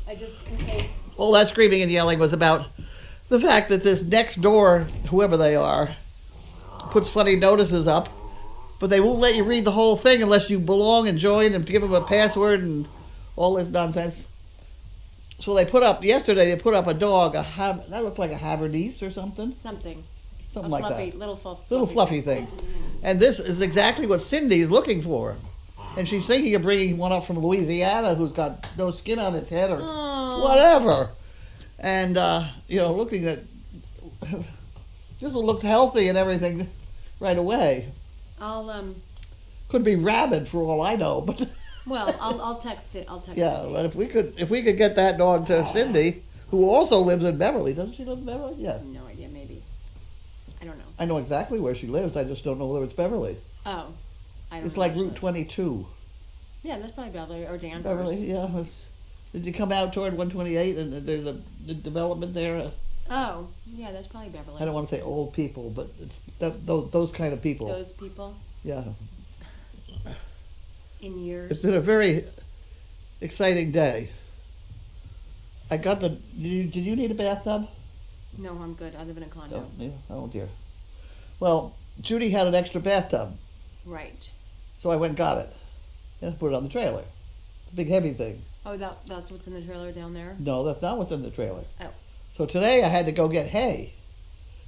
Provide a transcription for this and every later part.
I just, in case. All that screaming and yelling was about the fact that this next door, whoever they are, puts funny notices up, but they won't let you read the whole thing unless you belong and join and give them a password and all this nonsense. So yesterday they put up a dog, that looks like a Havertese or something. Something Like fluffy, that. Little Fluffy thing. And this is exactly what Cindy's looking for. And she's thinking of bringing one up from Louisiana who's got no skin on its head or whatever. And, looking at, just looked healthy and everything right away. Could be rabid for all I know, but. Well, I'll text it. Yeah, Cindy. but if we could get that dog to Cindy, who also lives in Beverly. Doesn't she live in Beverly? Yeah. No idea, maybe. I don't know. I know exactly where she lives. I just don't know whether it's Beverly. Oh, I don't know. It's like where she Route lives. 22. Yeah, that's probably Beverly or Danvers. Beverly, yeah. Did you come out toward 128 and there's a development there? Oh, yeah, that's probably Beverly. I don't want to say old people, but it's those kind of people. Those people Yeah. in years. It's been a very exciting day. I got did you need a bathtub? No, I'm good. I live in a condo. Oh dear. Well, Judy had an extra bathtub, Right. so I went and got it and put it on the trailer. The big heavy thing. Oh, that's what's in the trailer down there? No, that's not what's in the trailer. Oh. So today I had to go get hay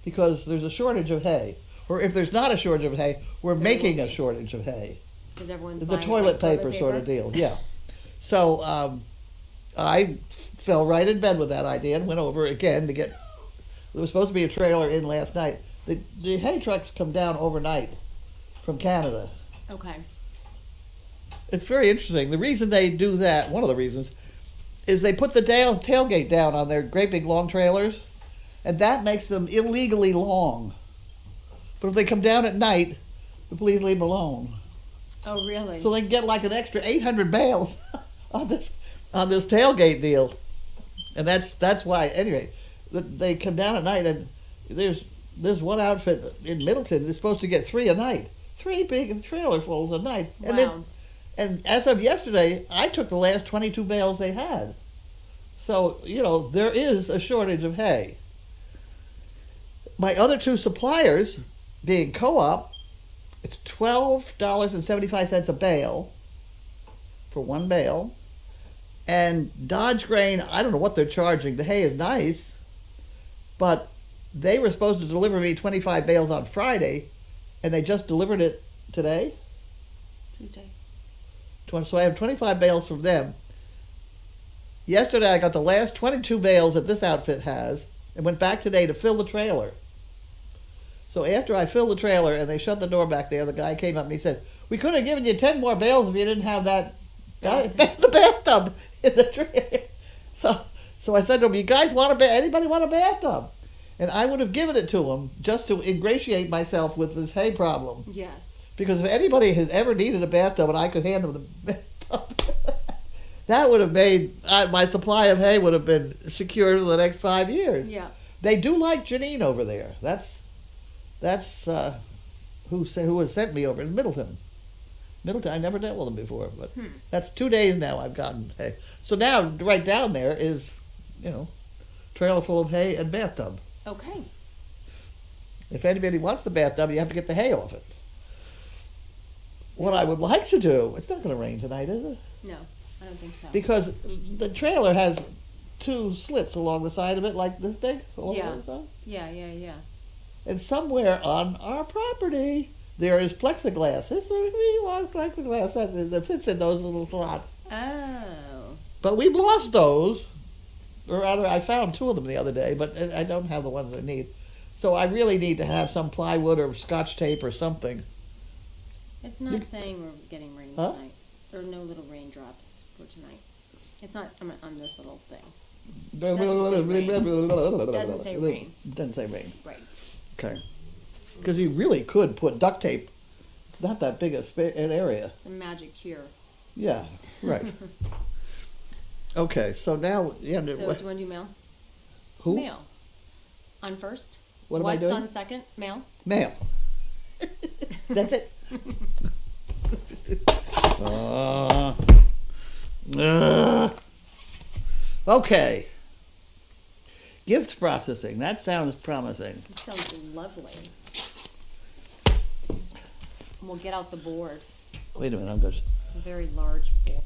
because there's a shortage of hay. Or if there's not a shortage of hay, we're making a shortage of hay. Because everyone's The buying toilet paper sort of deal, yeah. So I fell right in bed with that idea and went over again to get. There was supposed to be a trailer in last night. The hay trucks come down overnight from Canada. Okay. It's very interesting. The reason they do that, one of the reasons, is they put the tailgate down on their great big long trailers, and that makes them illegally long. But if they come down at night, the police leave them alone. Oh, really? So they can get like an extra 800 bales on this tailgate deal, and that's why. Anyway, they come down at night, and there's one outfit in Middleton is supposed to get 3 a night, 3 big trailer fulls a night, Wow. And as of yesterday, I took the last 22 bales they had. So there is a shortage of hay. My other 2 suppliers, being Co-op, it's $12.75 a bale for 1 bale. And Dodge Grain, I don't know what they're charging. The hay is nice, but they were supposed to deliver me 25 bales on Friday, and they just delivered it today. Tuesday. So I have 25 bales from them. Yesterday I got the last 22 bales that this outfit has, and went back today to fill the trailer. So after I filled the trailer and they shut the door back there, the guy came up and he said, "We could have given you 10 more bales if you didn't have the bathtub in the trailer." So I said to him, "You guys anybody want a bathtub?" And I would have given it to him just to ingratiate myself with this hay problem. Yes. Because if anybody had ever needed a bathtub and I could hand them the bathtub, that would have made my supply of hay would have been secured for the next 5 years. Yeah. They do like Janine over there. That's who has sent me over in Middleton. I never dealt with them before, but that's 2 days now I've gotten hay. So now right down there is, trailer full of hay and bathtub. Okay. If anybody wants the bathtub, you have to get the hay off it. What I would like to do, it's not going to rain tonight, is it? No, I don't think so. Because the trailer has 2 slits along the side of it, like this big. Yeah. The side. Yeah. And somewhere on our property, there is plexiglass. It's a really long plexiglass that fits in those little slots. Oh. But we've lost those. Or rather, I found 2 of them the other day, but I don't have the ones I need. So I really need to have some plywood or scotch tape or something. It's not saying we're getting rain tonight. There are no little raindrops for tonight. It's not on this little thing. Doesn't say rain. Doesn't say rain. Right. Okay. Because you really could put duct tape. It's not that big an area. It's a magic cure. Yeah, right. Okay, so now... Yeah, So do you want to do mail? Who? Mail. On first. What am I doing? What's on second? Mail. Mail. That's it. Okay. Gift processing. That sounds promising. It sounds lovely. We'll get out the board, Wait a minute, I'm good. a very large board.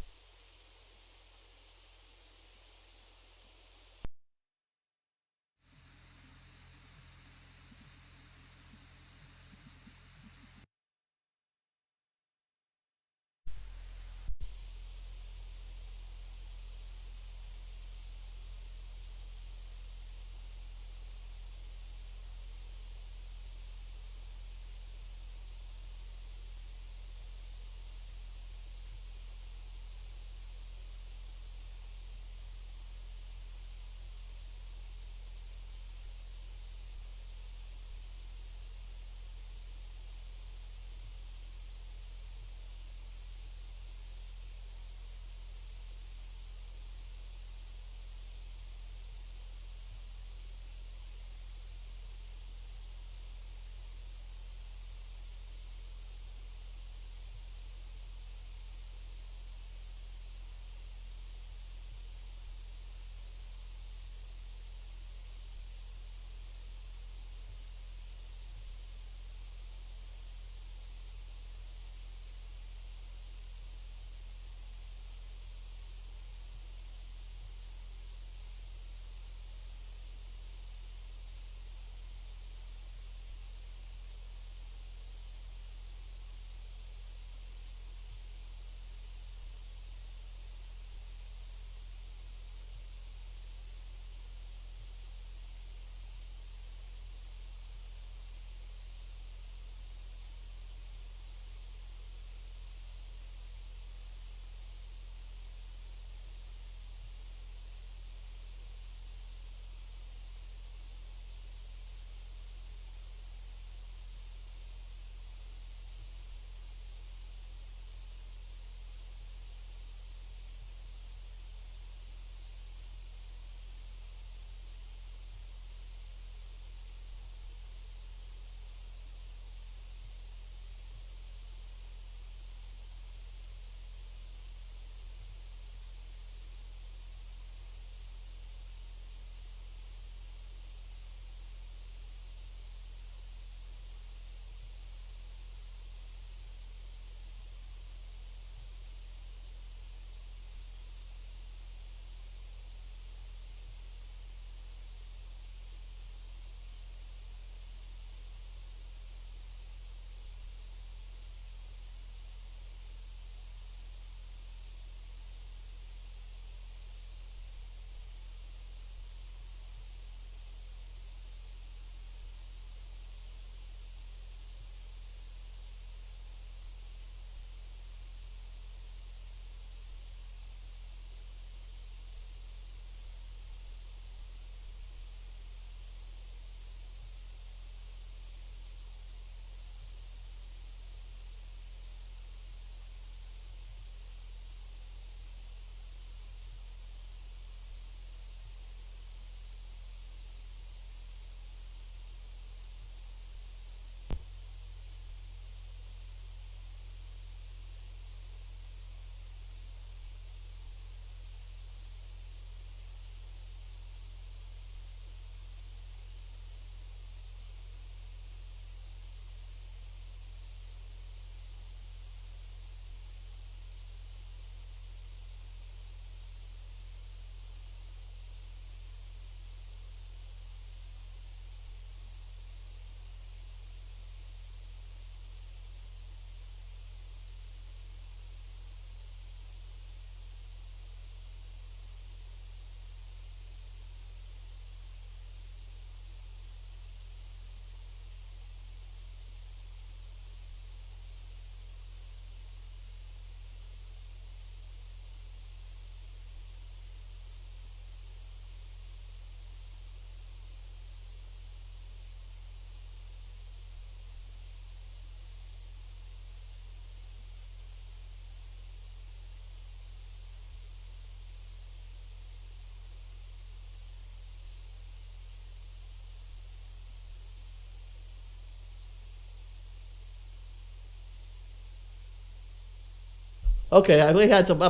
Okay, we had some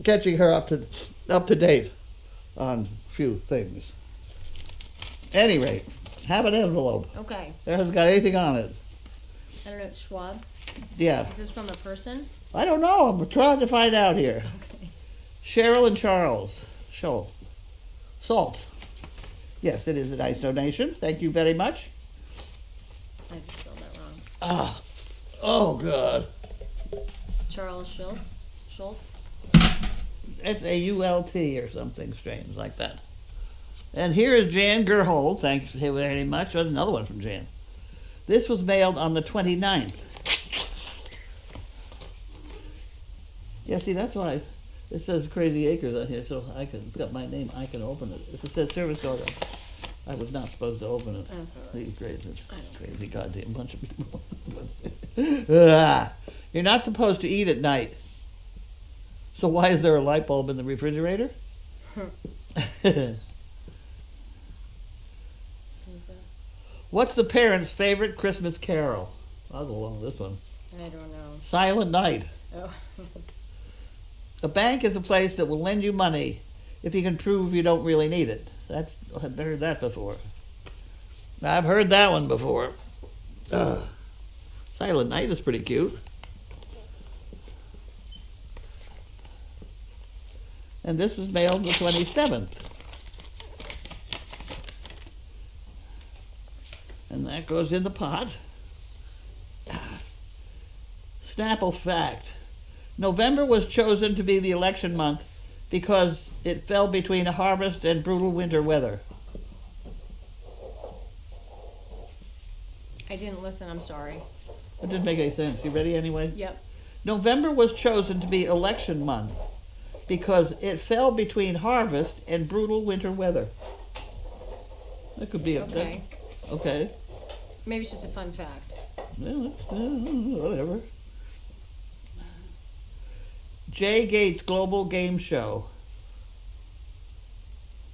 catching her up to date. on few things. Any rate, have an envelope. Okay. There hasn't got anything on it. I don't know, Schwab? Yeah. Is this from a person? I don't know. I'm trying to find out here. Okay. Cheryl and Charles. Salt. Yes, it is a nice donation. Thank you very much. I just spelled that wrong. Ah. Oh, God. Charles Schultz? S-A-U-L-T or something strange like that. And here is Jan Gerhold. Thanks very much. Another one from Jan. This was mailed on the 29th. Yeah, see, that's why it says Crazy Acres on here, so it's got my name, I can open it. If it says service dog, I was not supposed to open it. That's all right. These I don't crazy goddamn bunch of people. You're not supposed to eat at night. So why is there a light bulb in the refrigerator? Who's this? What's the parents' favorite Christmas carol? I'll go along with this one. I don't know. Silent Night. Oh. A bank is a place that will lend you money if you can prove you don't really need it. I've heard that before. I've heard that one before. Silent Night is pretty cute. And this was mailed the 27th. And that goes in the pot. Snapple fact. November was chosen to be the election month because it fell between a harvest and brutal winter weather. I didn't listen, I'm sorry. That didn't make any sense. You ready anyway? Yep. November was chosen to be election month because it fell between harvest and brutal winter weather. That could be Okay. Okay. Maybe it's just a fun fact. Well, whatever. Jay Gates Global Game Show.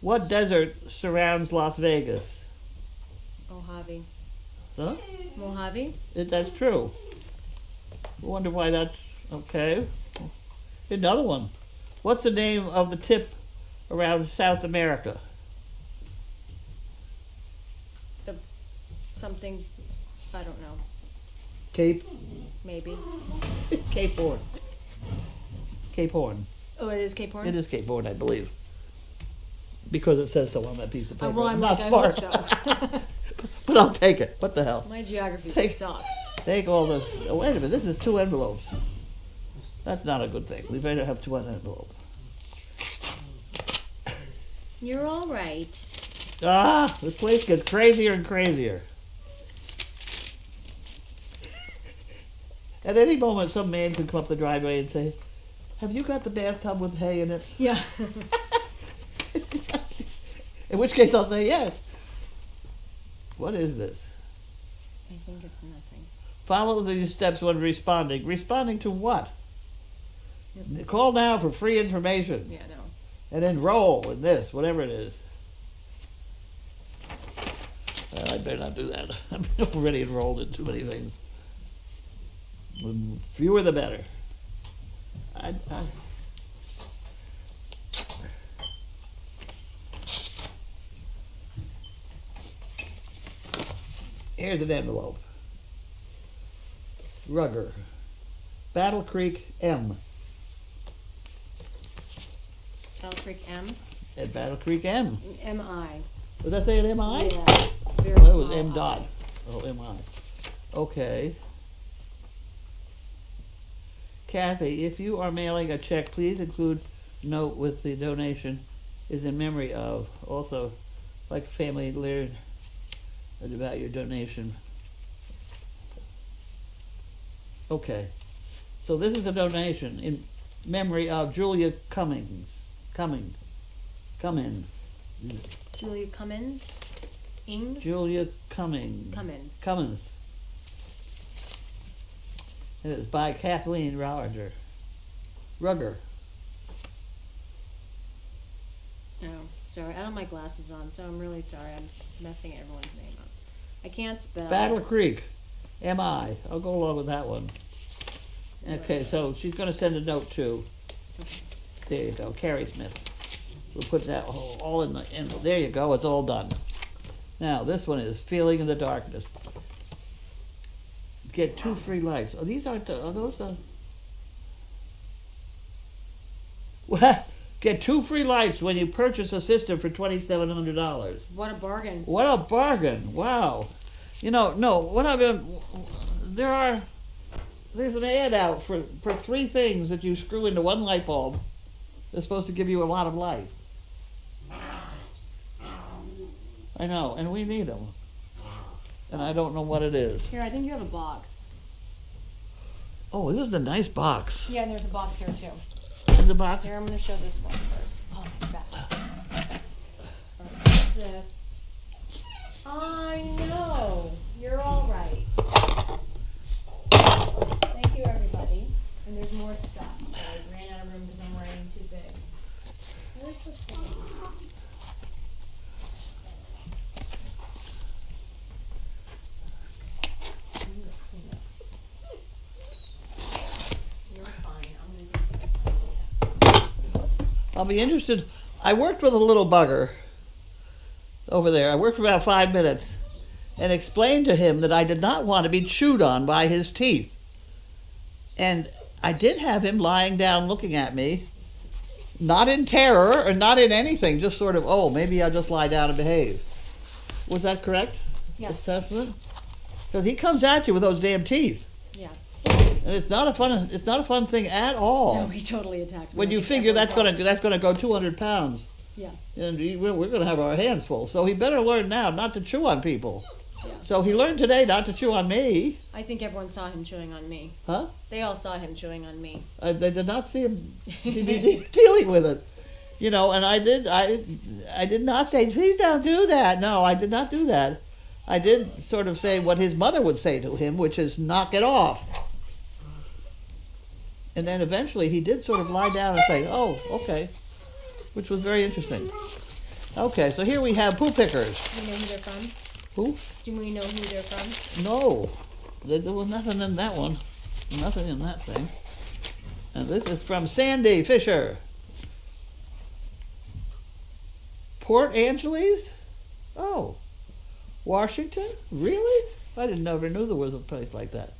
What desert surrounds Las Vegas? Mojave. Huh? Mojave? That's true. I wonder why that's okay. Another one. What's the name of the tip around South America? Something, I don't know. Cape? Maybe. Cape Horn. Cape Horn. Oh, it is Cape Horn? It is Cape Horn, I believe. Because it says so on that piece of paper. Well, I'm not like, smart. I hope so. But I'll take it. What the hell? My geography Take- sucks. Take all the... Oh, wait a minute. This is 2 envelopes. That's not a good thing. We better have 2 envelopes. You're all right. Ah! This place gets crazier and crazier. At any moment, some man could come up the driveway and say, "Have you got the bathtub with hay in it?" Yeah. In which case I'll say yes. What is this? I think it's nothing. Follow these steps when responding. Responding to what? Call now for free information. Yeah, no. And enroll in this, whatever it is. Well, I better not do that. I'm already enrolled in too many things. The fewer the better. Here's an envelope. Rugger. Battle Creek M. Battle Creek M? At Battle Creek M. M-I. Was that say an M-I? Yeah. Very Oh, that small was M I. dot. Oh, M-I. Okay. Kathy, if you are mailing a check, please include note with the donation is in memory of. Also, like family learn about your donation. Okay. So this is a donation in memory of Julia Cummins. Cummins. Julia Cummins? Ings? Julia Cummins. Cummins. Cummins. And it's by Kathleen Rugger. Oh, sorry. I don't have my glasses on, so I'm really sorry. I'm messing everyone's name up. I can't spell. Battle Creek. M-I. I'll go along with that one. Okay, so she's going to send a note to, Okay. there you go, Carrie Smith. We'll put that all in there you go, it's all done. Now, this one is Feeling in the Darkness. Get 2 free lights. Oh, these aren't, are those, What? Get 2 free lights when you purchase a system for $2,700. What a bargain. What a bargain. Wow. You know, no, what I've been, there's an ad out for 3 things that you screw into one light bulb. They're supposed to give you a lot of light. I know, and we need them. And I don't know what it is. Here, I think you have a box. Oh, this is a nice box. Yeah, and there's a box here too. There's a box? Here, I'm going to show this one first. Oh, my back. This. I know. You're all right. Thank you, everybody. And there's more stuff. So I ran out of room because I'm writing too big. Where's the thing? You're fine. I'm going to I'll be interested. I worked with a little bugger over there. I worked for about 5 minutes and explained to him that I did not want to be chewed on by his teeth. And I did have him lying down looking at me, not in terror or not in anything, just sort of, oh, maybe I'll just lie down and behave. Was that correct? Yes. Assessment? Because he comes at you with those damn teeth. Yeah. And it's not a fun thing at all. No, he totally attacked me. When I you think figure that was that's gonna go 200 pounds, Yeah. and we're gonna have our hands full. So he better learn now not to chew on people. Yeah. So he learned today not to chew on me. I think everyone saw him chewing on me. Huh? They all saw him chewing on me. They did not see him dealing with it. You know, and I did not say, please don't do that. No, I did not do that. I did sort of say what his mother would say to him, which is knock it off. And then eventually he did sort of lie down and say, oh, okay, which was very interesting. Okay, so here we have poo pickers. Do you know who they're from? Who? Do we know who they're from? No, there was nothing in that one. Nothing in that thing. And this is from Sandy Fisher. Port Angeles? Oh, Washington? Really? I never knew there was a place like that.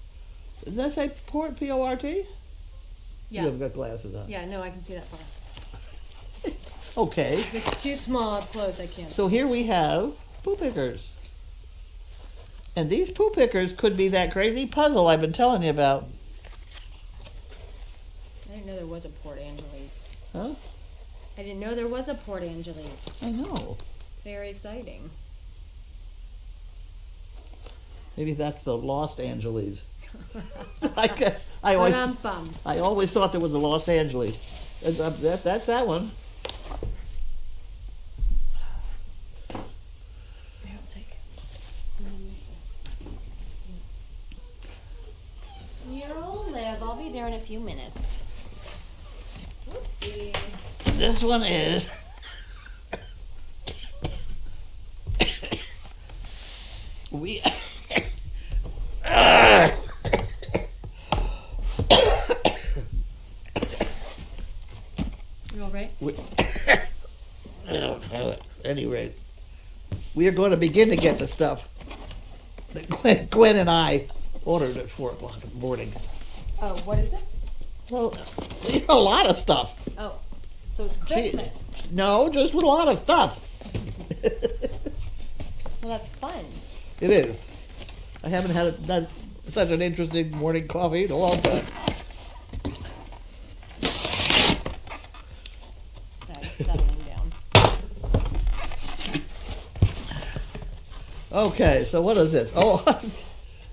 Does that say Port, P-O-R-T? Yeah. You haven't got glasses on. Yeah, no, I can see that far. Okay, If it's too small up close, I can't. so here we have poo pickers. And these poo pickers could be that crazy puzzle I've been telling you about. I didn't know there was a Port Angeles. Huh? I didn't know there was a Port Angeles. I know. It's very exciting. Maybe that's the Los Angeles. But I always bum. I always thought there was a Los Angeles. That's that one. Here, I'll take You'll live. I'll be there in a few minutes. Oopsie. This one is we You all right? I don't have it. At any rate, we are going to begin to get the stuff that Gwen and I ordered at 4 o'clock in the morning. Oh, what is it? Well, a lot of stuff. Oh, so it's Christmas. No, just a lot of stuff. Well, that's fun. It is. I haven't had such an interesting morning coffee in a long time. Nice, settling down. Okay, so what is this? Oh,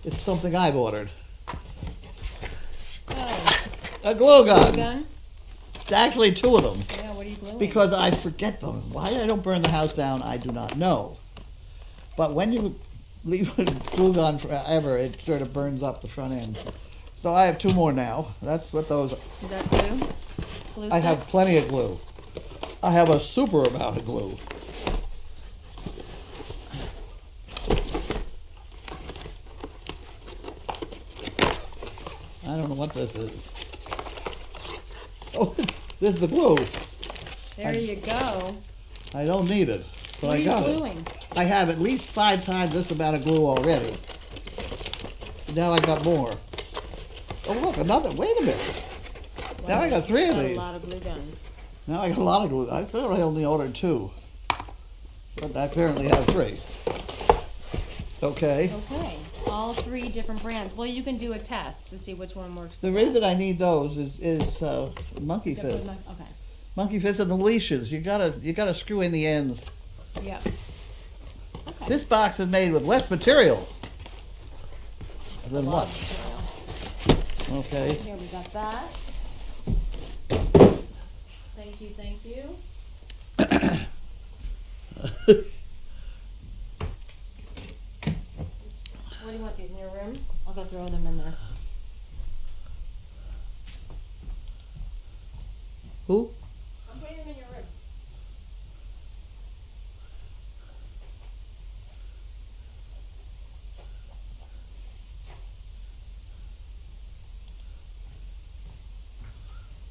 it's something I've ordered. Oh, A glue gun. gun? Actually, 2 of them. Yeah, what are you gluing? Because I forget them. Why I don't burn the house down, I do not know. But when you leave a glue gun forever, it sort of burns up the front end. So I have 2 more now. That's what those are. Is that glue? Glue I have sticks? plenty of glue. I have a super amount of glue. I don't know what this is. Oh, this is the glue. There you go. I don't need it, but What I are got you it. gluing? I have at least 5 times this amount of glue already. Now I got more. Oh look, another, wait a minute. Now I got 3 of Got these. a lot of glue guns. Now I got a lot of glue. I thought I only ordered 2. But I apparently have 3. Okay. Okay. All 3 different brands. Well, you can do a test to see which one works The the reason best. I need those is monkey Is it for fist. Okay. Monkey fist and the leashes. You gotta screw in the ends. Yeah. Okay. This box is made with less material than A lot what? of material. Okay. Here we got that. Thank you, thank you. What do you want these in your room? I'll go throw them in there. Who? I'm putting them in your room.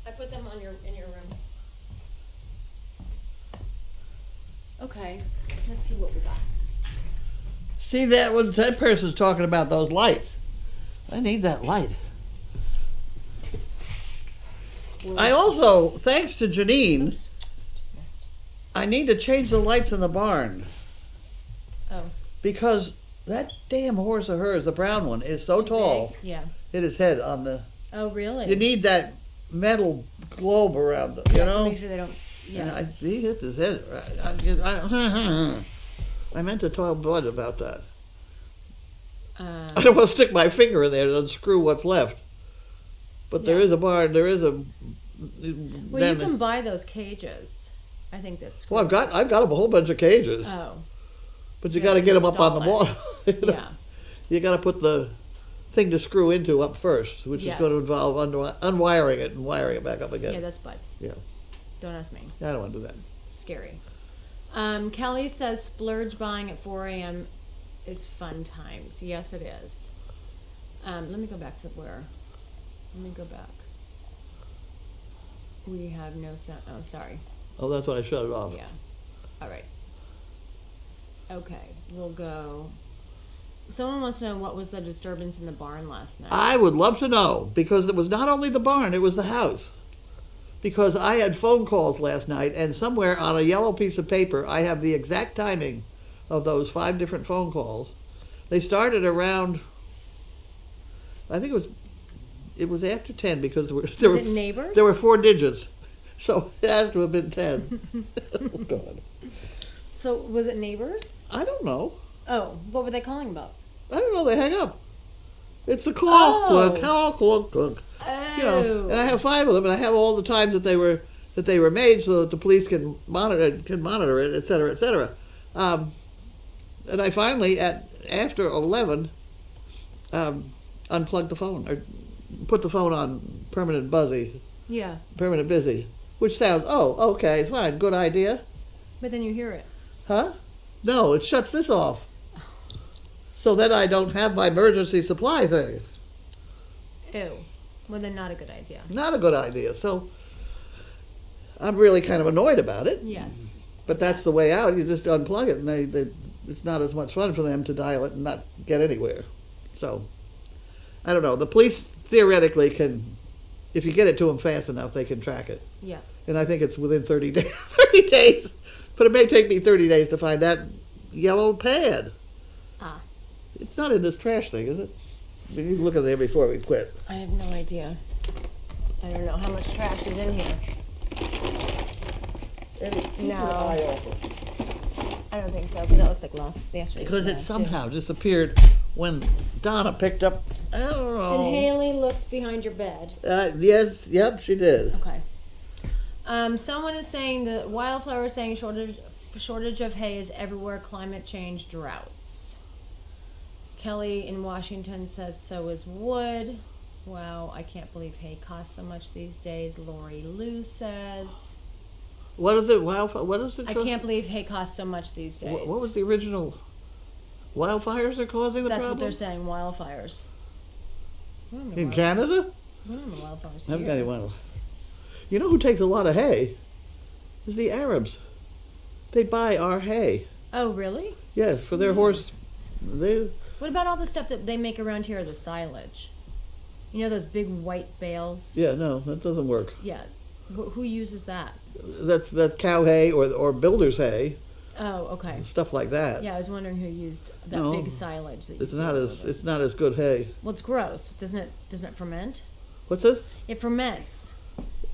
I put them in your room. Okay, let's see what we got. See that person's talking about those lights. I need that light. I also, thanks to Janine, Oops. I need to change the lights in the barn Oh. because that damn horse of hers, the brown one, is so Too tall. big? Yeah. Hit his head on the. Oh, really? You need that metal globe around them, you Yeah, know. to make sure they don't. And Yeah. he hit his head. I meant to tell Bud about that. I don't want to stick my finger in there and unscrew what's left. But there Yeah. is a barn. There is a. Well, you can buy those cages. I think that's. Well, I've got a whole bunch of cages, Oh. but you Yeah, got to get them up on the install wall. it. You know? Yeah. You got to put the thing to screw into up first, which is going to Yes. involve unwiring it and wiring it back up again. Yeah, that's Bud. Yeah. Don't ask me. I don't want to do that. Scary. Kelly says splurge buying at 4 a.m. is fun times. Yes, it is. Let me go back to where. Let me go back. We have no sound. Oh, sorry. Oh, that's when I shut it off. Yeah. All right. Okay, we'll go. Someone wants to know what was the disturbance in the barn last night. I would love to know, because it was not only the barn, it was the house. Because I had phone calls last night, and somewhere on a yellow piece of paper, I have the exact timing of those 5 different phone calls. They started around, I think it was after 10, because Was it neighbors? there were 4 digits. So it has to have been 10. Oh, God. So was it neighbors? I don't know. Oh, what were they calling about? I don't know. They hang up. It's the call. Oh. Call. Oh. You know, and I have 5 of them, and I have all the times that they were made, so that the police can monitor it, et cetera, et cetera. And I finally, after 11, unplugged the phone or put the phone on permanent busy, Yeah, permanent busy, which sounds okay, fine, good idea, but then you hear it. huh? No, it shuts this off, so then I don't have my emergency supply thing. Ew. Well, then not a good idea. Not a good idea. So I'm really kind of annoyed about it. Yes. But that's the way out. You just unplug it, and it's not as much fun for them to dial it and not get anywhere. So I don't know. The police theoretically can, if you get it to them fast enough, they can track it. Yeah. And I think it's within 30 days. 30 days. But it may take me 30 days to find that yellow pad. Ah. It's not in this trash thing, is it? You can look at there before we quit. I have no idea. I don't know how much trash is in here. No. I don't think so, because that looks like yesterday. Because it somehow disappeared when Donna picked up, I don't know. And Haley looked behind your bed. Yes, yep, she did. Okay. Someone is saying that Wildflower is saying shortage of hay is everywhere, climate change, droughts. Kelly in Washington says so is wood. Wow, I can't believe hay costs so much these days. Lori Lou says. What is it, wildfire? What is it? I can't believe hay costs so much these days. What was the original? Wildfires are causing the That's problem? what they're saying, wildfires. In Canada? We don't have wildfires I haven't got here. any wild. You know who takes a lot of hay? is the Arabs. They buy our hay. Oh, really? Yes, for their horse. They, What about all the stuff that they make around here, the silage? You know those big white bales? yeah, no, that doesn't work. Yeah. Who uses that? That's cow hay or builder's hay, Oh, okay. stuff like that. Yeah, I was wondering who used that No, big silage. That you It's see not all as over. it's not as good hay. Well, it's gross. Doesn't it ferment? What's this? It ferments.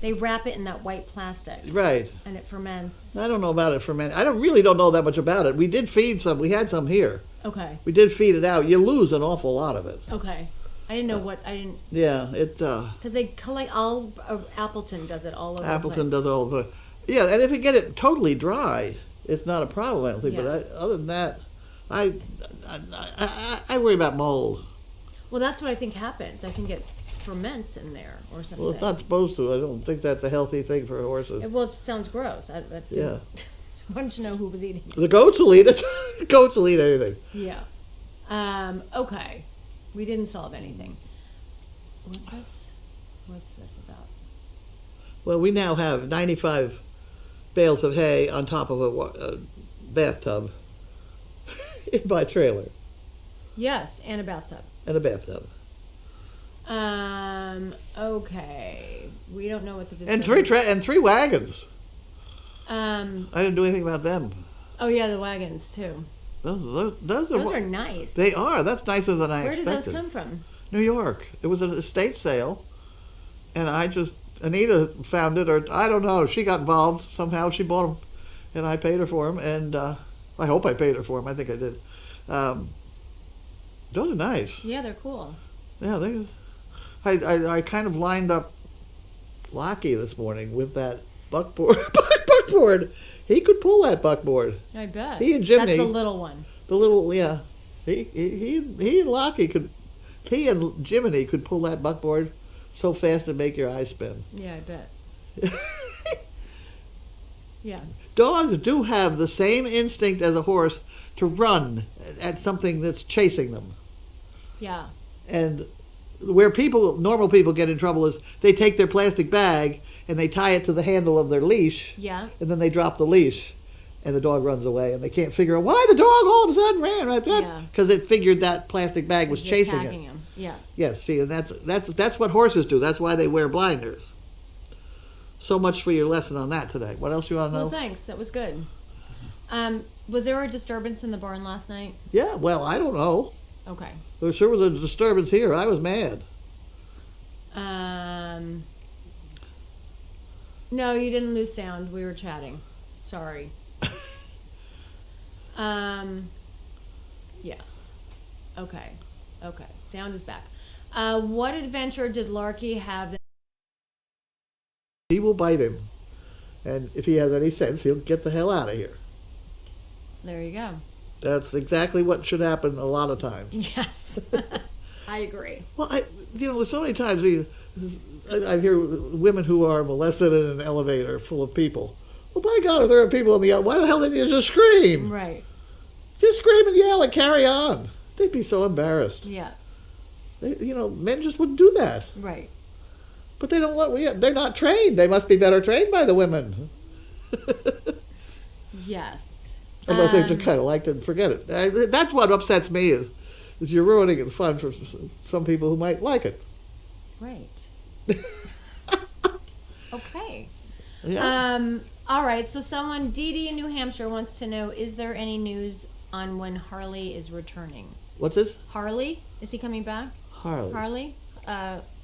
They wrap it in that white plastic, Right. and it ferments. I don't know about it ferment. I really don't know that much about it. We did feed some. We had some here. Okay. We did feed it out. You lose an awful lot of it. Okay. I didn't know what I didn't Yeah, because they collect all. Appleton does it all over. Appleton the place. does all the. Yeah, and if you get it totally dry, it's not a problem. I don't think. Yeah. But other than that, I worry about mold. Well, that's what I think happens. I think it ferments in there or something. Well, it's not supposed to. I don't think that's a healthy thing for horses. Well, it sounds gross. Yeah. I wanted to know who was eating it. The goats will eat it. Goats will eat anything. Yeah. Okay. We didn't solve anything. What's this about? Well, we now have 95 bales of hay on top of a bathtub in my trailer Yes, and a bathtub. and a bathtub. Okay. We don't know what the And disturbance- three wagons. I I didn't do anything about them. Oh yeah, the wagons too. Those Those are nice. They are. That's nicer than I Where did expected. those come from? New York. It was an estate sale, and Anita found it, or I don't know. She got involved somehow. She bought them, and I paid her for them, and I hope I paid her for them. I think I did. Those are nice. Yeah, they're cool. Yeah, I kind of lined up Lockie this morning with that buckboard. Buckboard. He could pull that buckboard. I bet. He and Jimmy. That's the little one. The little, yeah. He and Lockie could. He and Jiminy could pull that buckboard so fast to make your eyes spin. Yeah, I bet. Yeah. Dogs do have the same instinct as a horse to run at something that's chasing them. Yeah. And where normal people get in trouble is they take their plastic bag and they tie it to the handle of their leash, Yeah. and then they drop the leash, and the dog runs away, and they can't figure out why the dog all of a sudden ran right there, Yeah. because it figured that plastic bag was You're chasing attacking it. him. Yeah. Yes, see, and that's what horses do. That's why they wear blinders. So much for your lesson on that today. What else you want to know? Well, thanks. That was good. Was there a disturbance in the barn last night? Yeah, well, I don't know. Okay. There sure was a disturbance here. I was mad. No, you didn't lose sound. We were chatting. Sorry. Yes. Okay. Okay. Sound is back. What adventure did Larky have? He will bite him. And if he has any sense, he'll get the hell out of here. There you go. That's exactly what should happen a lot of times. Yes. I agree. Well, there's so many times I hear women who are molested in an elevator full of people. Well, by God, if there are people in the elevator, why the hell didn't you just scream? Right. Just scream and yell and carry on. They'd be so embarrassed. Yeah. Men just wouldn't do that. Right. But they don't they're not trained. They must be better trained by the women. Yes. Unless they just kind of like to forget it. That's what upsets me is you're ruining the fun for some people who might like it. Right. Okay. Yeah. All right. So someone, Dee Dee in New Hampshire, wants to know: is there any news on when Harley is returning? What's this? Harley, is he coming back? Harley.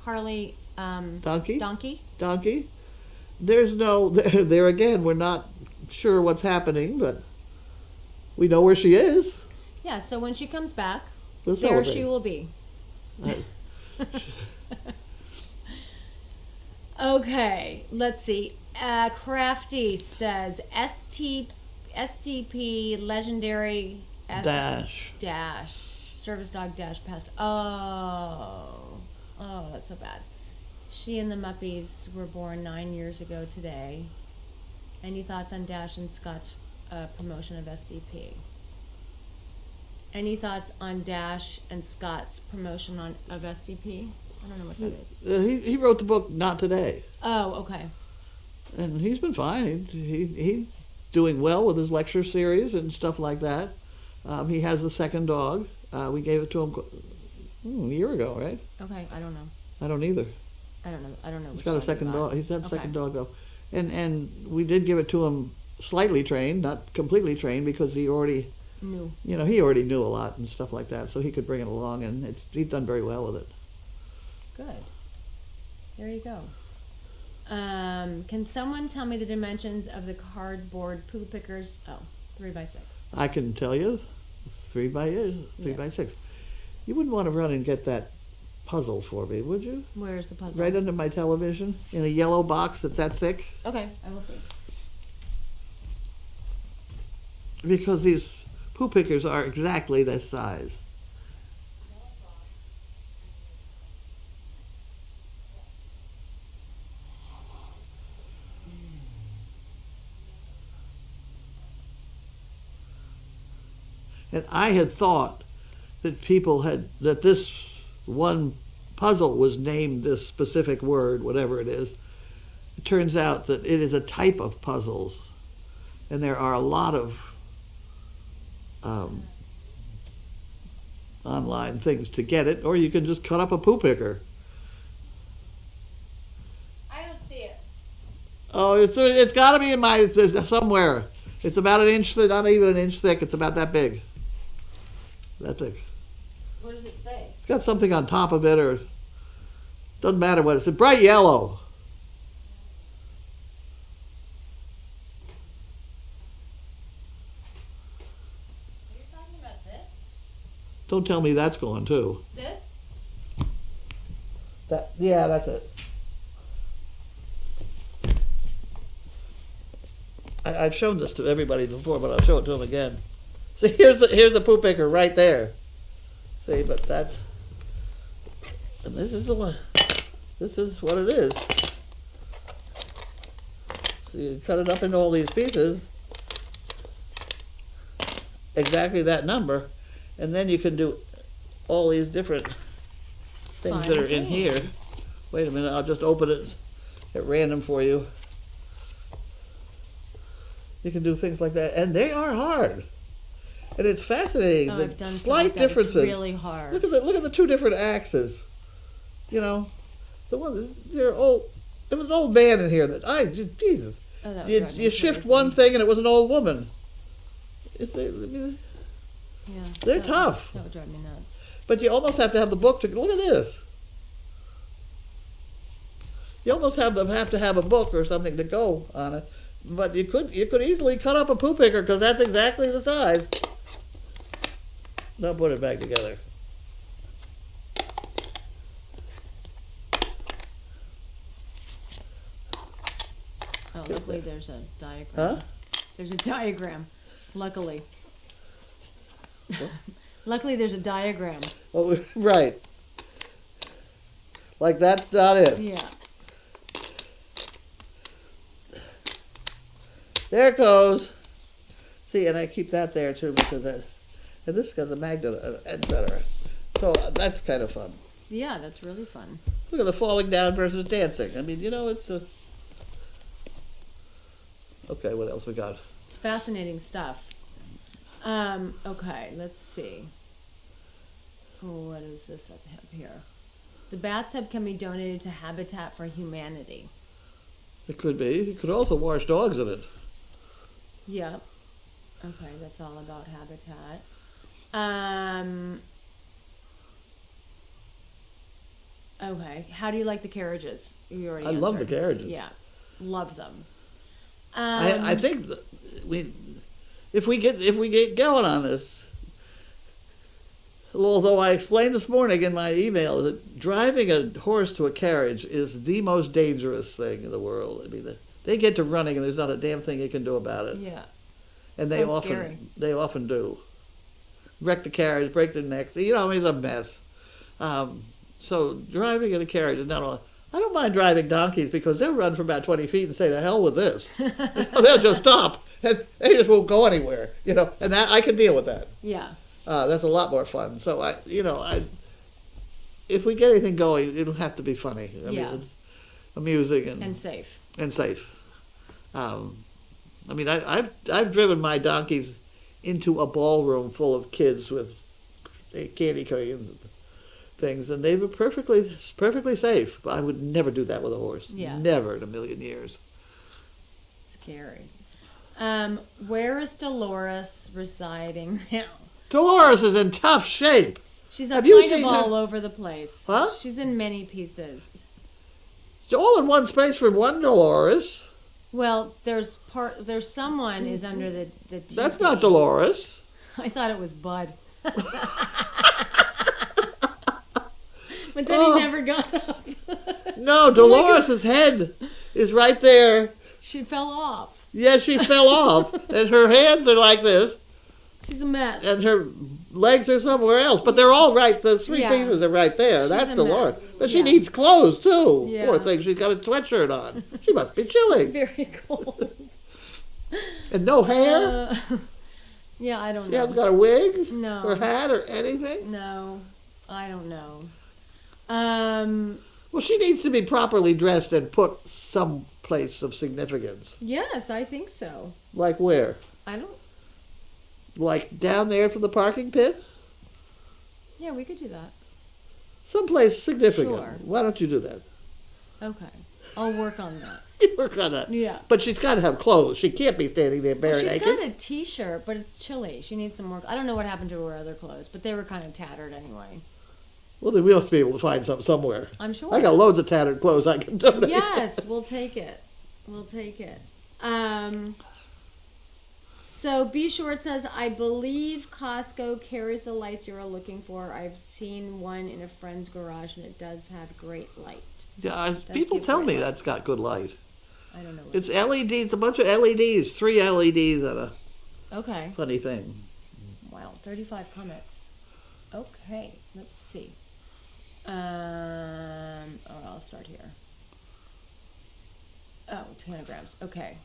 Harley. Donkey. Donkey. There's no there again. We're not sure what's happening, but we know where she is. Yeah. So when she comes back, We'll there celebrate. she will be. Right. Okay. Let's see. Crafty says SDP legendary Dash. service dog dash past. Oh, that's so bad. She and the Muppies were born 9 years ago today. Any thoughts on Dash and Scott's promotion of SDP? Any thoughts on Dash and Scott's promotion of SDP? I don't know what that is. He wrote the book Not Today. Oh, okay. And he's been fine. He's doing well with his lecture series and stuff like that. He has the second dog. We gave it to him a year ago, right? Okay, I don't know. I don't either. I don't know. He's which got a you second got. dog. He's had a Okay. second dog though, and we did give it to him slightly trained, not completely trained, because he already, New. he already knew a lot and stuff like that, so he could bring it along, and he's done very well with it. Good. There you go. Can someone tell me the dimensions of the cardboard poo pickers? Oh, 3x6. I can tell you, 3 by 6. You wouldn't want to run and get that puzzle for me, would you? Where's the puzzle? Right under my television, in a yellow box that's that thick. Okay, I will see. Because these poo pickers are exactly this size. And I had thought that that this one puzzle was named this specific word, whatever it is. It turns out that it is a type of puzzles, and there are a lot of online things to get it, or you can just cut up a poo picker. I don't see it. Oh, it's got to be in my somewhere. It's about an inch, not even an inch thick. It's about that big. That thick. What does it say? It's got something on top of it, or doesn't matter what. It's a bright yellow. Are you talking about this? Don't tell me that's gone too. This? Yeah, that's it. I've shown this to everybody before, but I'll show it to them again. See, here's the poo picker right there. See, but that, and this is the one. This is what it is. So you cut it up into all these pieces, exactly that number, and then you can do all these different things that are in here. Wait a minute, I'll just open it at random for you. You can do things like that, and they are hard. And it's fascinating, Oh, the I've done something slight like that. It's differences. really hard. Look at the two different axes. You know, the one they're old. There was an old man in here Jesus. Oh, that would You drive me shift crazy. one thing and it was an old woman. Yeah, They're that tough. That would drive me nuts. But you almost have to have the book to look at this. You almost have to have a book or something to go on it. But you could easily cut up a poo picker because that's exactly the size. Now put it back together. Oh, luckily there's a diagram. Huh? There's a diagram. Luckily. What? Luckily there's a diagram. Oh, right. Like that's not it. Yeah. There it goes. See, and I keep that there too because and this has a magnet, etc. So that's kind of fun. Yeah, that's really fun. Look at the falling down versus dancing. I mean, it's a. Okay, what else we got? It's fascinating stuff. Okay, let's see. Oh, what is this up here? The bathtub can be donated to Habitat for Humanity. It could be. You could also wash dogs in it. Yep. Okay, that's all about Habitat. Okay, how do you like the carriages? You already I love the answered. carriages. Yeah, love them. I think that if we get going on this, although I explained this morning in my email that driving a horse to a carriage is the most dangerous thing in the world. I mean, they get to running and there's not a damn thing you can do about it. Yeah. And Sounds scary. they often do. Wreck the carriage, break their necks. I mean, it's a mess. So driving in a carriage is not all. I don't mind driving donkeys because they'll run for about 20 feet and say, "The hell with this." They'll just stop and they just won't go anywhere. And that I can deal with that. Yeah. That's a lot more fun. So if we get anything going, it'll have to be funny. I Yeah. mean, amusing And safe. and safe. I mean, I've driven my donkeys into a ballroom full of kids with candy canes and things, and they were perfectly safe. But I would never do that with a horse. Yeah. Never in a million years. Scary. Where is Dolores residing now? Dolores is in tough shape. She's Have you kind of seen all her? over the place. Huh? She's in many pieces. It's all in one space for one Dolores. Well, there's someone is under the TV. That's not Dolores. I thought it was Bud. But then he never got up. No, Dolores' head is right there. She fell off. Yeah, she fell off, and her hands are like this, She's a mess. and her legs are somewhere else. But they're all right. The three Yeah. pieces are right there. She's That's a Dolores. mess. But she Yeah. needs clothes too. Yeah. Poor thing. She's got a sweatshirt on. She must be chilly. Very cold. And no hair. Yeah, I don't She know. hasn't got a wig, No. or hat, or anything. No, I don't know. Well, she needs to be properly dressed and put some place of significance. Yes, I think so. Like where? I don't. Like down there for the parking pit? Yeah, we could do that. Someplace significant. Sure. Why don't you do that? Okay, I'll work on that. You work on that. Yeah. But she's got to have clothes. She can't be standing there bare Well, she's naked. got a T-shirt, but it's chilly. She needs some more. I don't know what happened to her other clothes, but they were kind of tattered anyway. Well, then we must be able to find some somewhere. I'm sure. I got loads of tattered clothes I can donate. Yes, we'll take it. We'll take it. So B Short says, I believe Costco carries the lights you're looking for. I've seen one in a friend's garage, and it does have great light. Yeah, people give tell great me light. that's got good light. I don't know. What It's LEDs, a bunch of LEDs, 3 LEDs on a Okay. funny thing. Wow, 35 comments. Okay, let's see. I'll start here. Oh, tanagrams. Okay.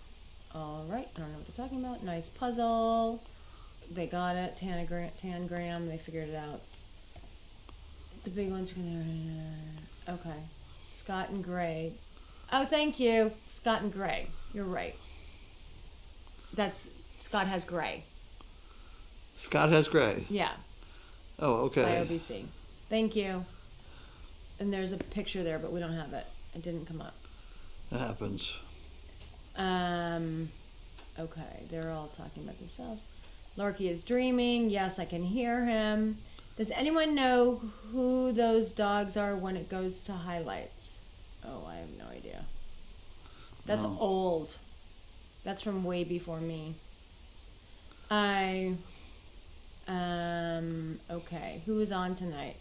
All right. I don't know what they're talking about. Nice puzzle. They got it. Tangram. They figured it out. The big ones. Okay. Scott and Gray. Oh, thank you. Scott and Gray. You're right. That's Scott has gray. Scott has gray. Yeah. Oh, okay. IOBC. Thank you. And there's a picture there, but we don't have it. It didn't come up. That happens. Okay, they're all talking about themselves. Larky is dreaming. Yes, I can hear him. Does anyone know who those dogs are when it goes to highlights? Oh, I have no idea. That's No. old. That's from way before me. Okay, who is on tonight?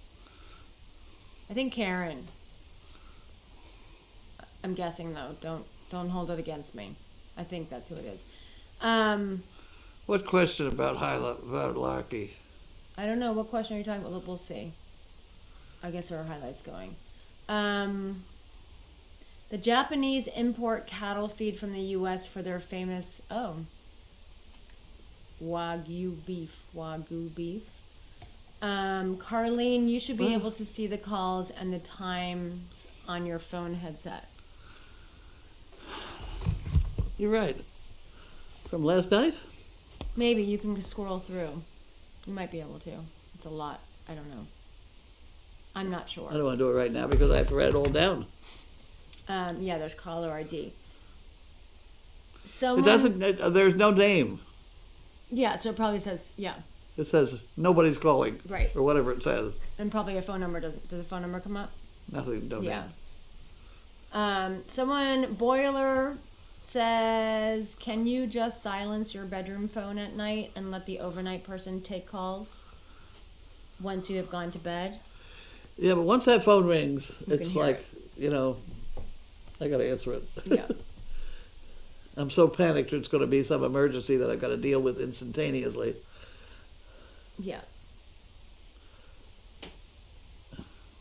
I think Karen. I'm guessing though. Don't hold it against me. I think that's who it is. What question about Larky? I don't know. What question are you talking about? We'll see. I guess there are highlights going. The Japanese import cattle feed from the U.S. for their famous, Wagyu beef. Carlene, you should be able to see the calls and the times on your phone headset. You're right. From last night? Maybe you can just scroll through. You might be able to. It's a lot. I don't know. I'm not sure. I don't want to do it right now because I have to write it all down. Yeah, there's caller ID. It doesn't. There's no name. Yeah, so it probably says, yeah. It says nobody's calling. Right. Or whatever it says. And probably a phone number doesn't. Does a phone number come up? Nothing. No Yeah. name. Someone, Boiler, says, can you just silence your bedroom phone at night and let the overnight person take calls once you have gone to bed? Yeah, but once that phone rings, You can it's hear like, I got to answer it. Yeah. I'm so panicked it's going to be some emergency that I've got to deal with instantaneously. Yeah.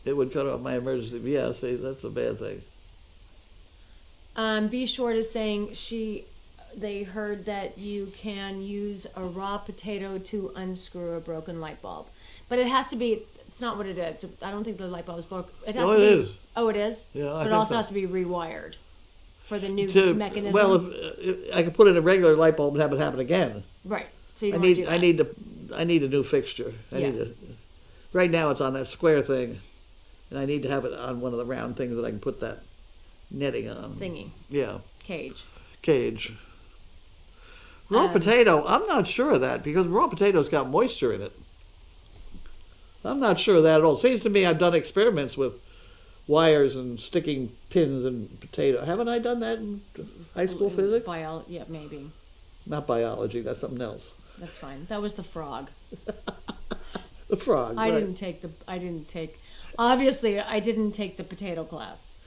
It would cut off my emergency. Yeah, see, that's a bad thing. B Short is saying they heard that you can use a raw potato to unscrew a broken light bulb. But it has to be, it's not what it is. I don't think the light bulb is broken. It has Oh, to it be, is. Oh, it is? Yeah, I But it think also so. has to be rewired. for the new mechanism. Well, if I could put in a regular light bulb and have it happen again. Right. So you don't want to do that. I need a new fixture. Right now it's on that square thing, and I need to have it on one of the round things that I can put that netting on. Thingy. Yeah. Cage. Raw potato, I'm not sure of that because raw potato's got moisture in it. I'm not sure of that at all. Seems to me I've done experiments with wires and sticking pins in potato. Haven't I done that in high school physics? Yeah, maybe. Not biology, that's something else. That's fine. That was the frog. The frog, I right. Obviously, I didn't take the potato class.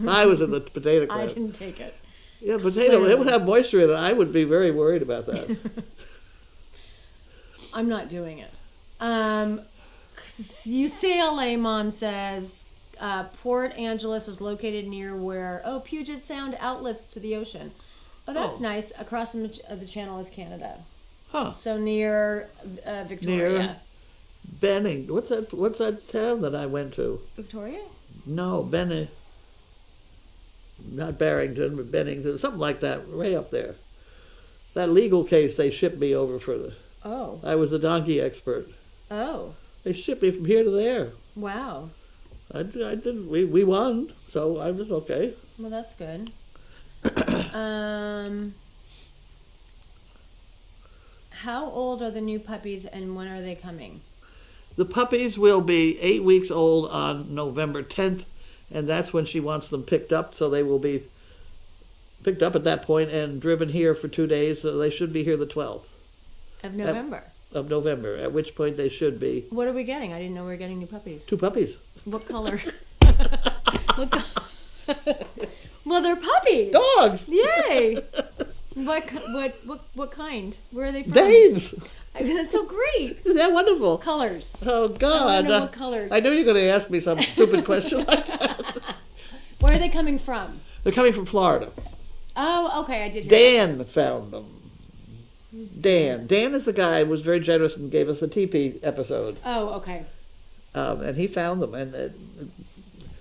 I was in the potato class. I didn't take it. Yeah, potato, it would have moisture in it. I would be very worried about that. I'm not doing it. UCLA mom says Port Angeles is located near where Puget Sound outlets to the ocean. Oh, that's nice. Across from the channel is Canada. Huh. So near Victoria. Near Benning. What's that town that I went to? Victoria? No, Benning. Not Barrington, but Bennington, something like that, way up there. That legal case they shipped me over for the. Oh. I was the donkey expert. Oh. They shipped me from here to there. Wow. I did. We won, so I was okay. Well, that's good. How old are the new puppies and when are they coming? The puppies will be 8 weeks old on November 10th, and that's when she wants them picked up, so they will be picked up at that point and driven here for 2 days, so they should be here the 12th. Of November? Of November, at which point they should be. What are we getting? I didn't know we were getting new puppies. 2 puppies. What color? Well, they're puppies. Dogs! Yay! What kind? Where are they from? Danes! That's so great. Isn't that wonderful? Colors. Oh, God. I want to know what colors. I knew you were going to ask me some stupid question like that. Where are they coming from? They're coming from Florida. Oh, okay, I did hear Dan found them. Dan. Dan is the guy who was very generous and gave us a TP episode. Oh, okay. And he found them. And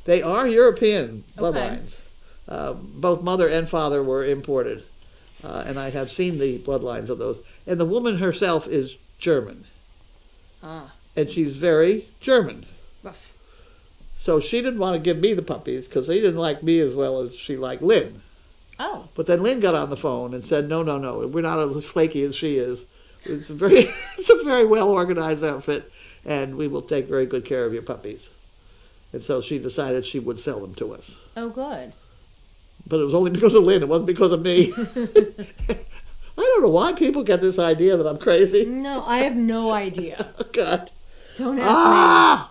they are European bloodlines. Both mother and father were imported. And I have seen the bloodlines of those. And the woman herself is German. Ah. And she's very German. Rough. So she didn't want to give me the puppies because they didn't like me as well as she liked Lynn. Oh. But then Lynn got on the phone and said, no, we're not as flaky as she is. It's a very well-organized outfit, and we will take very good care of your puppies. And so she decided she would sell them to us. Oh, good. But it was only because of Lynn. It wasn't because of me. I don't know why people get this idea that I'm crazy. No, I have no idea. Oh, God. Don't ask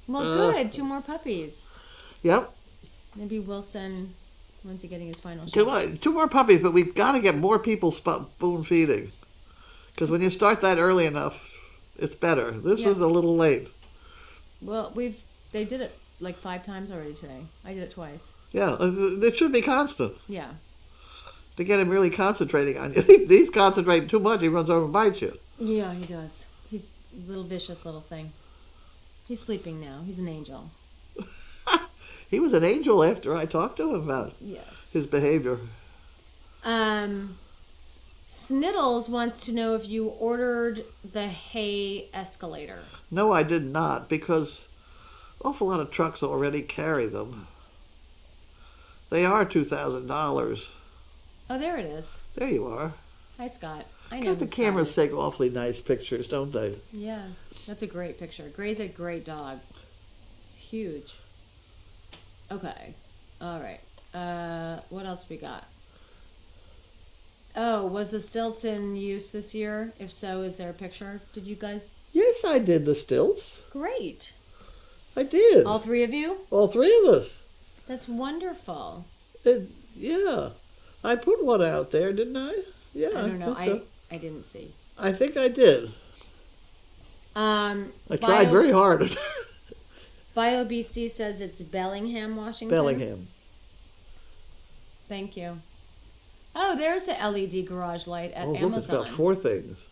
me. Well, good. 2 more puppies. Yep. Maybe Wilson, when's he getting his final shots? 2 more puppies, but we've got to get more people spoon feeding. Because when you start that early enough, it's better. This is a little late. Well, they did it like 5 times already today. I did it twice. Yeah, it should be constant. Yeah. To get him really concentrating on you. If he's concentrating too much, he runs over and bites you. Yeah, he does. He's a little vicious little thing. He's sleeping now. He's an angel. He was an angel after I talked to him about his behavior. Sniddles wants to know if you ordered the hay escalator. No, I did not, because an awful lot of trucks already carry them. They are $2,000. Oh, there it is. There you are. Hi, Scott. I know. The cameras take awfully nice pictures, don't they? Yeah, that's a great picture. Gray's a great dog. It's huge. Okay. All right. What else we got? Oh, was the stilts in use this year? If so, is there a picture? Did you guys? Yes, I did the stilts. Great. I did. All 3 of you? All 3 of us. That's wonderful. Yeah. I put one out there, didn't I? Yeah. I don't know. I didn't see. I think I did. I tried very hard. BioBC says it's Bellingham, Washington. Bellingham. Thank you. Oh, there's the LED garage light at Amazon. Look, it's got 4 things.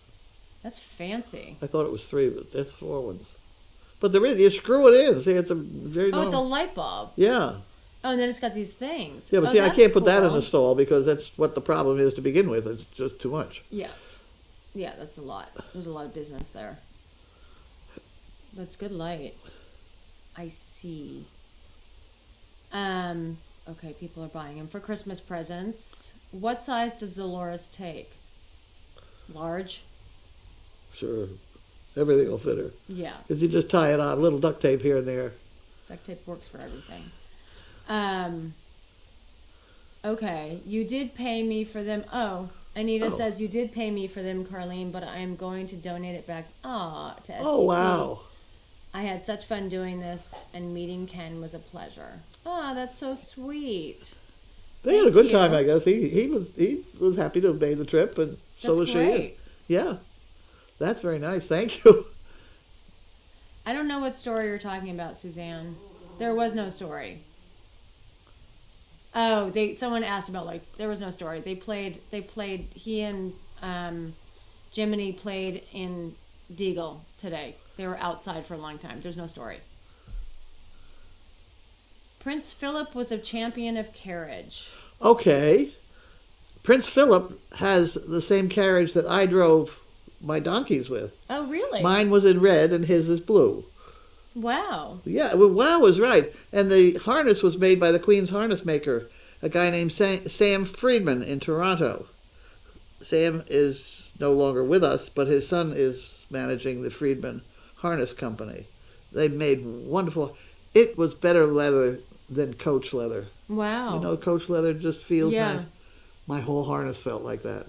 That's fancy. I thought it was 3, but that's 4 ones. But there is, you screw it in. See, it's a very it's a light bulb. Yeah. Oh, and then it's got these things. Yeah, but Oh, see, I that's can't put that in cool. the stall because that's what the problem is to begin with. It's just too much. Yeah. Yeah, that's a lot. There's a lot of business there. That's good light. I see. Okay, people are buying them for Christmas presents. What size does Dolores take? Large? Sure, everything will fit her. Yeah. Because you just tie it on, a little duct tape here and there. Duct tape works for everything. Okay, you did pay me for them. Oh, Anita Oh. says you did pay me for them, Carlene, but I'm going to donate it back. To SDP. Oh, wow. I had such fun doing this, and meeting Ken was a pleasure. Ah, that's so sweet. They had a good Thank time, you. I guess. He was happy to have made the trip, and so That's was she. great. Yeah, that's very nice. Thank you. I don't know what story you're talking about, Suzanne. There was no story. Oh, someone asked about, like, there was no story. They played he and Jiminy played in Deagle today. They were outside for a long time. There's no story. Prince Philip was a champion of carriage. Okay. Prince Philip has the same carriage that I drove my donkeys with. Oh, really? Mine was in red and his is blue. Wow. Yeah, well, wow was right. And the harness was made by the Queen's harness maker, a guy named Sam Friedman in Toronto. Sam is no longer with us, but his son is managing the Friedman Harness Company. They made wonderful. It was better leather than coach leather. Wow. You know, coach leather just feels Yeah. nice. My whole harness felt like that.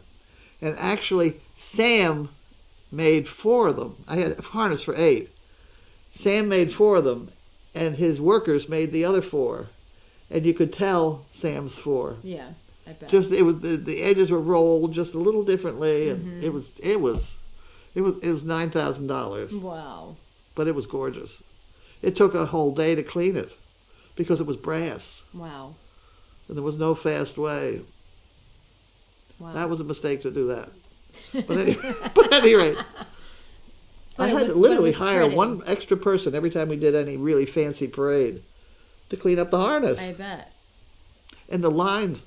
And actually, Sam made 4 of them. I had a harness for 8. Sam made 4 of them, and his workers made the other 4. And you could tell Sam's 4. Yeah, I bet. Just it was the edges were rolled just a little differently, and it was $9,000. Wow. But it was gorgeous. It took a whole day to clean it because it was brass, Wow. and there was no fast way. Wow. That was a mistake to do that. But at any rate, But I it had was- to literally but it was hire pretty. one extra person every time we did any really fancy parade to clean up the harness. I bet. And the lines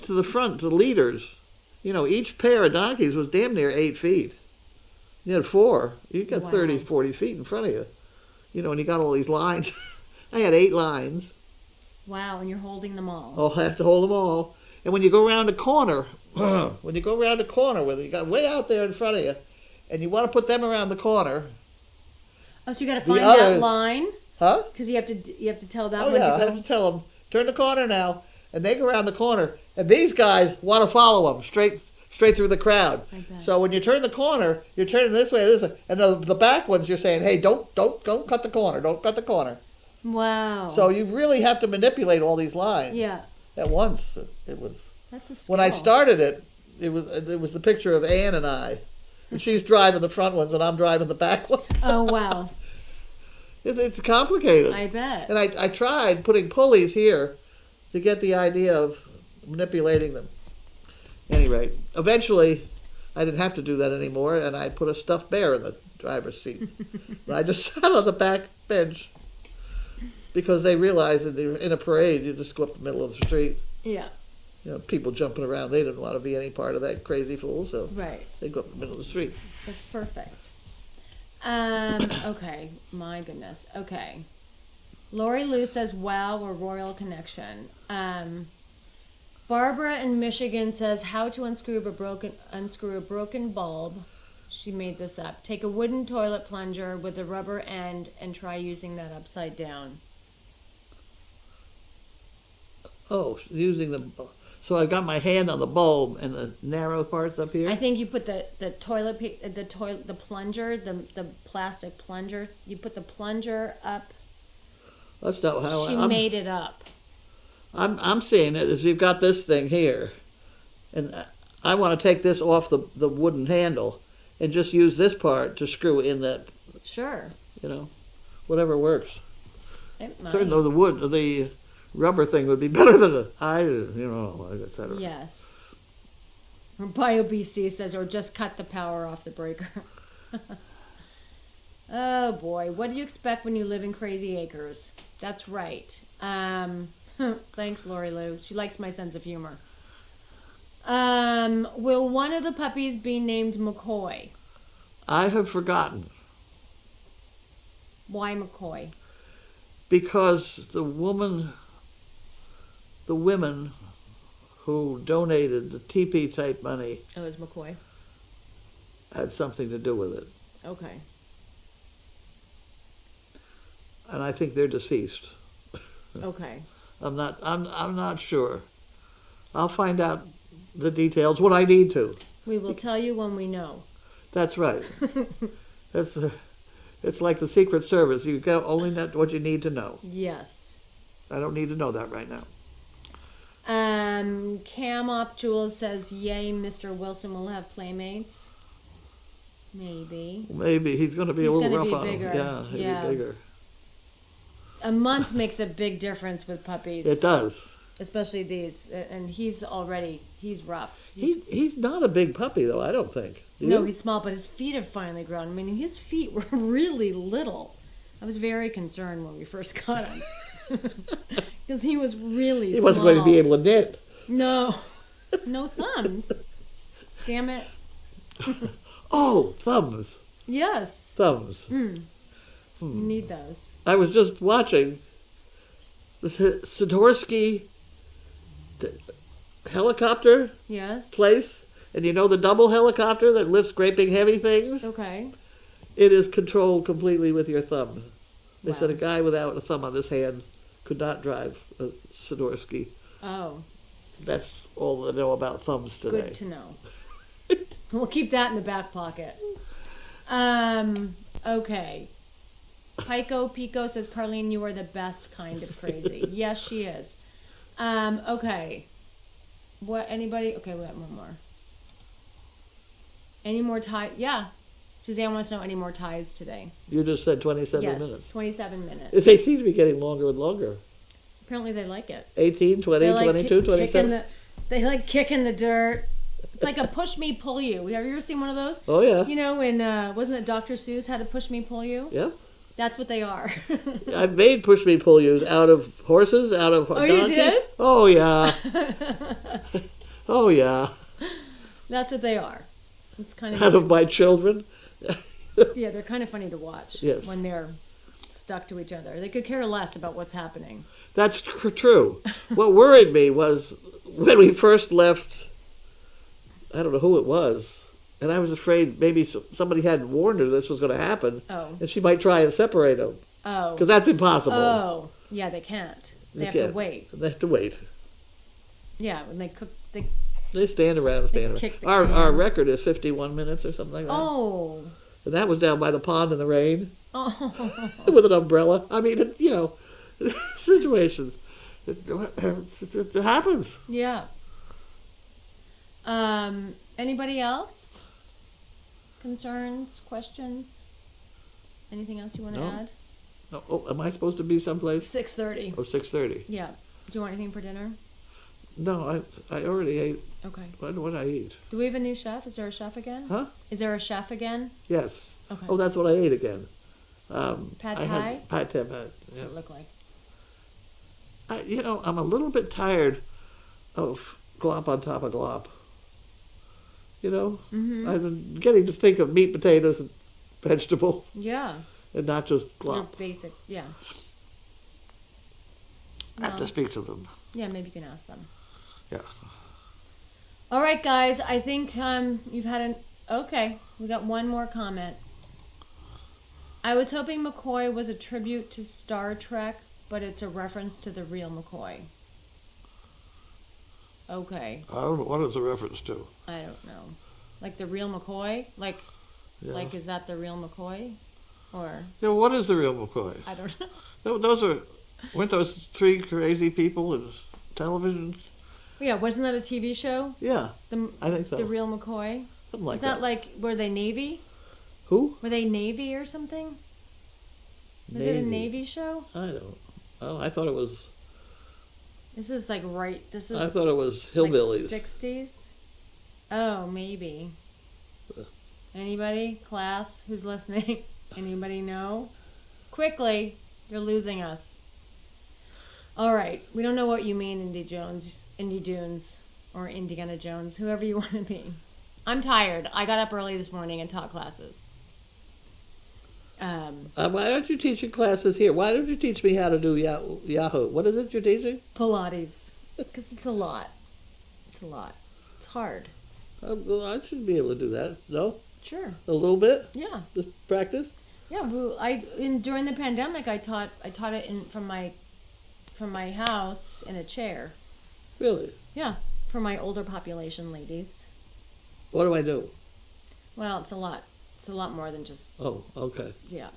to the front, the leaders, each pair of donkeys was damn near 8 feet. You had 4. You got Wow. 30, 40 feet in front of you. And you got all these lines. I had 8 lines. Wow, and you're holding them all. I'll have to hold them all. And when you go around the corner, whether you got way out there in front of you, and you want to put them around the corner, Oh, so you got to The find that others- line huh? because you have to tell them Oh when yeah, I to have go. to tell them, turn the corner now, and they go around the corner, and these guys want to follow them straight through the crowd. I bet. So when you turn the corner, you're turning this way, and the back ones you're saying, hey, don't cut the corner, don't cut the corner. Wow. So you really have to manipulate all these lines yeah, at once. It was that's a skill. when I started it was the picture of Anne and I, and she's driving the front ones, and I'm driving the back ones. Oh wow, It's complicated. I bet. And I tried putting pulleys here to get the idea of manipulating them. Any rate, eventually I didn't have to do that anymore, and I put a stuffed bear in the driver's seat. And I just sat on the back bench because they realized that they were in a parade. You just go up the middle of the street. Yeah, People jumping around. They didn't want to be any part of that crazy fool, so right. they go up the middle of the street. That's perfect. Okay, my goodness. Okay. Lori Lou says, wow, a royal connection. Barbara in Michigan says, how to unscrew a broken bulb. She made this up. Take a wooden toilet plunger with a rubber end and try using that upside down. Oh, using the... So I've got my hand on the bulb and the narrow parts up here. I think you put the plunger, the plastic plunger. You put the plunger up. That's not how She made it up. I'm seeing it as you've got this thing here, and I want to take this off the wooden handle and just use this part to screw in that, Sure. whatever works. It might. Certainly the rubber thing would be better than et cetera. Yes. Or BioBC says, or just cut the power off the breaker. Oh boy, what do you expect when you live in Crazy Acres? That's right. Thanks, Lori Lou. She likes my sense of humor. Will one of the puppies be named McCoy? I have forgotten. Why McCoy? Because the women who donated the TP type money Oh, it's McCoy. had something to do with it. Okay. And I think they're deceased. Okay. I'm not sure. I'll find out the details when I need to. We will tell you when we know. That's right. It's like the Secret Service. You get only what you need to know. Yes. I don't need to know that right now. Cam Op Jules says, yay, Mr. Wilson will have playmates. Maybe. Maybe he's going to be a little rough on bigger. him. Yeah, he'll be bigger. A month makes a big difference with puppies. It does. Especially these. And he's rough. He's not a big puppy, though, I don't think. No, he's small, but his feet have finally grown. I mean, his feet were really little. I was very concerned when we first got him. Because he was really small. He wasn't going to be able to knit. No. No thumbs. Damn it. Oh, thumbs. Yes. Thumbs. You need those. I was just watching the Sidorsky helicopter Yes. place, and you know the double helicopter that lifts great big heavy things? Okay. It is controlled completely with your thumb. They Wow. said a guy without a thumb on his hand could not drive a Sidorsky. Oh, That's all I know about thumbs today. good to know. We'll keep that in the back pocket. Okay. Pico says, Carlene, you are the best kind of crazy. Yes, she is. Okay. What, anybody? Okay, we got one more. Any more ties? Yeah. Suzanne wants to know any more ties today. You just said 27 yes, minutes. 27 minutes. They seem to be getting longer and longer. Apparently they like it. 18, 20, 22, 27. They like kicking the dirt. It's like a push me, pull you. Have you ever seen one of those? Oh, yeah. You know, when, wasn't it Dr. Seuss had to push me, pull you? Yeah. That's what they are. I've made push me pull yous out of horses, out of donkeys. You did? Oh, yeah. Oh, yeah. That's what they are. It's kind Out of my children. Yeah, they're kind of funny to watch. Yes. When they're stuck to each other. They could care less about what's happening. That's true. What worried me was when we first left, I don't know who it was, and I was afraid maybe somebody hadn't warned her this was going to happen, and she might try and separate them. Oh. Because that's impossible. Oh. Yeah, they can't. They have to wait. They have to wait. Yeah, when they cook, they stand around. Our record is 51 minutes or something like that. Oh. And that was down by the pond in the rain. Oh. With an umbrella. I mean, you know, situations. It happens. Yeah. Anybody else? Concerns? Questions? Anything else you want to add? No. Oh, am I supposed to be someplace? 6:30. Oh, 6:30. Yeah. Do you want anything for dinner? No, I already ate. Okay. What did I eat? Do we have a new chef? Is there a chef again? Huh? Is there a chef again? Yes. Okay. Oh, that's what I ate again. Pad Thai? Pad Thai. What Yeah. does it look like? I'm a little bit tired of glop on top of glop. You know? Mm-hmm. I've been getting to think of meat, potatoes, and vegetables. Yeah. And not just glop. Your basic, yeah. I have to speak to them. Yeah, maybe you can ask them. Yeah. All right, guys. I think you've had okay, we got one more comment. I was hoping McCoy was a tribute to Star Trek, but it's a reference to the real McCoy. Okay. I don't know. What is the reference to? I don't know. Like the real McCoy? Like is that the real McCoy? Or... Yeah, what is the real McCoy? I don't know. Weren't those three crazy people in television? Yeah, wasn't that a TV show? Yeah, I think so. The real McCoy? Something like Is that like, were they Navy? Who? Were they Navy or something? Was it a Navy show? I don't. Oh, I thought it was. This is like I thought it was hillbillies. Like 60s? Oh, maybe. Anybody? Class? Who's listening? Anybody know? Quickly, you're losing us. All right. We don't know what you mean, Indy Dunes, or Indiana Jones, whoever you want to be. I'm tired. I got up early this morning and taught classes. Why aren't you teaching classes here? Why don't you teach me how to do Yahoo? What is it you're teaching? Pilates. Because it's a lot. It's a lot. It's hard. Well, I should be able to do that. No? Sure. A little bit? Yeah. Just practice? Yeah. Well, during the pandemic, I taught it from my house in a chair. Really? Yeah. For my older population ladies. What do I do? Well, it's a lot. It's a lot more than just. Oh, okay. Yeah.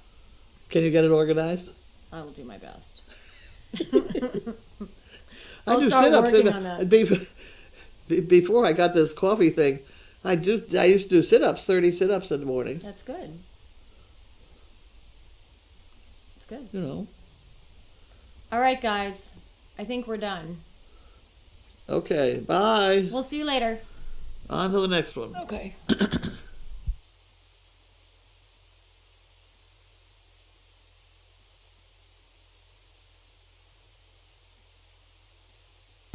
Can you get it organized? I will do my best. I do start sit-ups working on that. Before I got this coffee thing. I used to do sit-ups, 30 sit-ups in the morning. That's good. It's good. You know. All right, guys. I think we're done. Okay. Bye. We'll see you later. On to the next one. Okay.